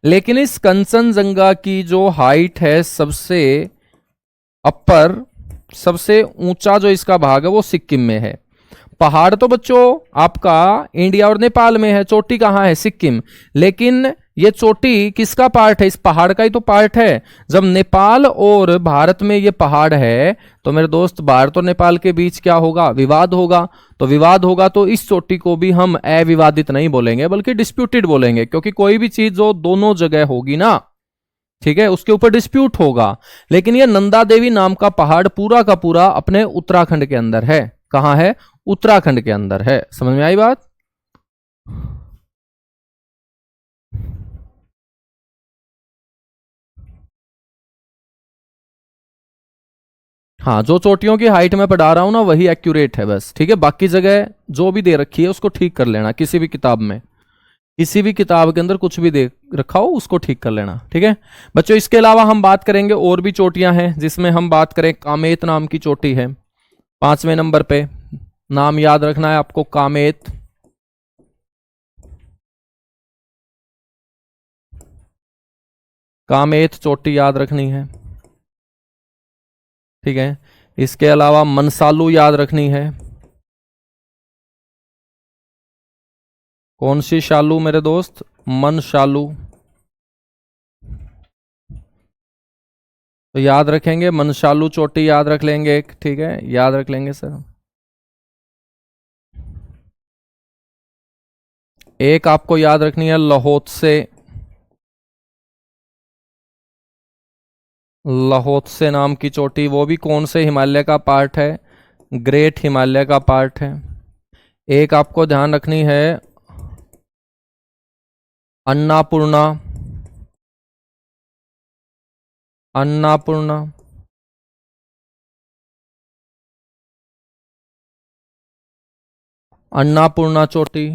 लेकिन इस कंचनजंगा की जो हाइट है, सबसे अपर, सबसे ऊंचा जो इसका भाग है वो सिक्किम में है। पहाड़ तो बच्चों आपका इंडिया और नेपाल में है, चोटी कहाँ है, सिक्किम। लेकिन ये चोटी किसका पार्ट है, इस पहाड़ का ही तो पार्ट है। जब नेपाल और भारत में ये पहाड़ है तो मेरे दोस्त भारत और नेपाल के बीच क्या होगा, विवाद होगा। तो विवाद होगा तो इस चोटी को भी हम अविवादित नहीं बोलेंगे बल्कि डिस्प्यूटेड बोलेंगे, क्योंकि कोई भी चीज जो दोनों जगह होगी ना, ठीक है, उसके ऊपर डिस्प्यूट होगा। लेकिन ये नंदा देवी नाम का पहाड़ पूरा का पूरा अपने उत्तराखंड के अंदर है। कहां है, उत्तराखंड के अंदर है। समझ में आई बात। हाँ, जो चोटियों की हाइट में पढ़ा रहा हूं ना वही एक्यूरेट है बस, ठीक है। बाकी जगह जो भी दे रखी है उसको ठीक कर लेना, किसी भी किताब में, किसी भी किताब के अंदर कुछ भी दे रखा हो उसको ठीक कर लेना, ठीक है बच्चों। इसके अलावा हम बात करेंगे और भी चोटियां हैं, जिसमें हम बात करें कामेत नाम की चोटी है 5वें नंबर पे। नाम याद रखना है आपको, कामेत। कामेत चोटी याद रखनी है, ठीक है। इसके अलावा मनसालू याद रखनी है। कौन सी शालू मेरे दोस्त, मनशालू। तो याद रखेंगे मनशालू चोटी याद रख लेंगे एक, ठीक है, याद रख लेंगे सर। एक आपको याद रखनी है लहोत्से। लहोत्से नाम की चोटी, वो भी कौन से हिमालय का पार्ट है, ग्रेट हिमालय का पार्ट है। एक आपको ध्यान रखनी है अन्नापूर्णा। अन्नापूर्णा, अन्नापूर्णा चोटी,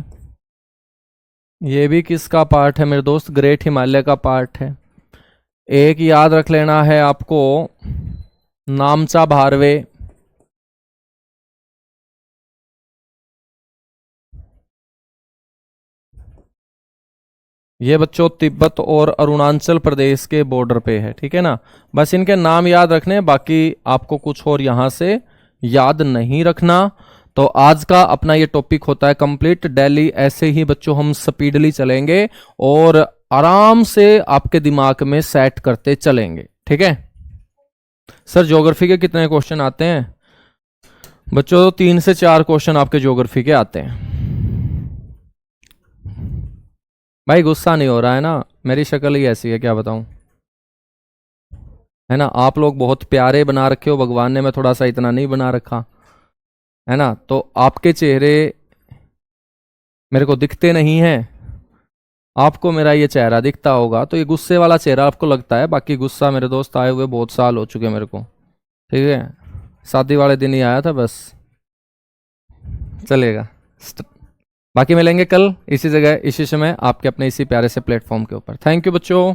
ये भी किसका पार्ट है मेरे दोस्त, ग्रेट हिमालय का पार्ट है। एक याद रख लेना है आपको नामचा भारवे। ये बच्चों तिब्बत और अरुणाचल प्रदेश के बॉर्डर पे है, ठीक है ना। बस इनके नाम याद रखने हैं, बाकी आपको कुछ और यहां से याद नहीं रखना। तो आज का अपना ये टॉपिक होता है कंप्लीट। डेली ऐसे ही बच्चों हम स्पीडली चलेंगे और आराम से आपके दिमाग में सेट करते चलेंगे, ठीक है। सर ज्योग्राफी के कितने क्वेश्चन आते हैं बच्चों, 3 से 4 क्वेश्चन आपके ज्योग्राफी के आते हैं। भाई गुस्सा नहीं हो रहा है ना, मेरी शक्ल ही ऐसी है, क्या बताऊं, है ना। आप लोग बहुत प्यारे बना रखे हो, भगवान ने मैं थोड़ा सा इतना नहीं बना रखा है ना। तो आपके चेहरे मेरे को दिखते नहीं हैं, आपको मेरा ये चेहरा दिखता होगा, तो ये गुस्से वाला चेहरा आपको लगता है। बाकी गुस्सा मेरे दोस्त आए हुए बहुत साल हो चुके मेरे को, ठीक है। शादी वाले दिन ही आया था बस, चलेगा। बाकी मिलेंगे कल इसी जगह इसी समय आपके अपने इसी प्यारे से प्लेटफॉर्म के ऊपर। थैंक यू बच्चों।